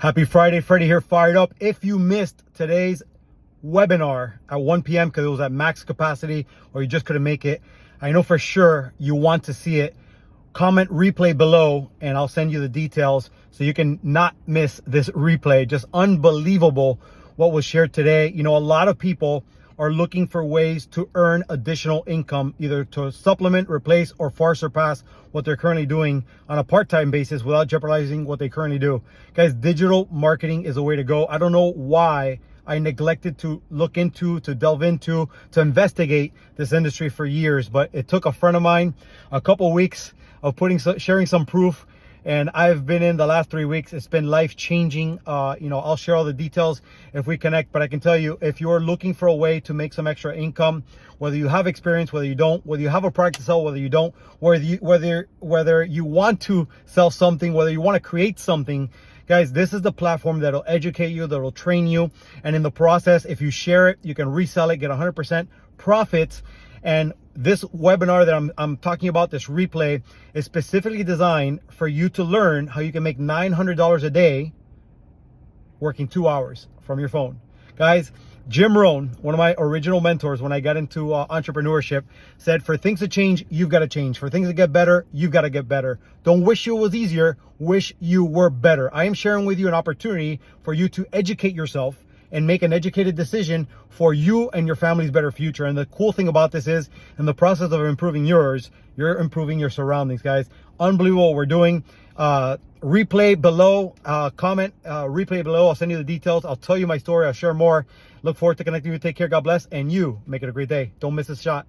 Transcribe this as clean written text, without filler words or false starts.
Happy Friday, Freddie here, fired up. If you missed today's webinar at 1 p.m. because it was at max capacity or you just couldn't make it, I know for sure you want to see it. Comment replay below and I'll send you the details so you can not miss this replay. Just unbelievable what was shared today. You know, a lot of people are looking for ways to earn additional income, either to supplement, replace, or far surpass what they're currently doing on a part-time basis without jeopardizing what they currently do. Guys, digital marketing is a way to go. I don't know why I neglected to look into, to delve into, to investigate this industry for years, but it took a friend of mine a couple weeks of sharing some proof, and I've been in the last 3 weeks. It's been life-changing. You know, I'll share all the details if we connect, but I can tell you, if you're looking for a way to make some extra income, whether you have experience, whether you don't, whether you have a product to sell, whether you don't, whether you want to sell something, whether you want to create something, guys, this is the platform that'll educate you, that'll train you. And in the process, if you share it, you can resell it, get 100% profits. And this webinar that I'm talking about, this replay, is specifically designed for you to learn how you can make $900 a day working 2 hours from your phone. Guys, Jim Rohn, one of my original mentors when I got into entrepreneurship, said for things to change, you've got to change. For things to get better, you've got to get better. Don't wish it was easier, wish you were better. I am sharing with you an opportunity for you to educate yourself and make an educated decision for you and your family's better future. And the cool thing about this is, in the process of improving yours, you're improving your surroundings, guys. Unbelievable what we're doing. Replay below, comment, replay below. I'll send you the details. I'll tell you my story. I'll share more. Look forward to connecting with you. Take care. God bless. And you make it a great day. Don't miss a shot.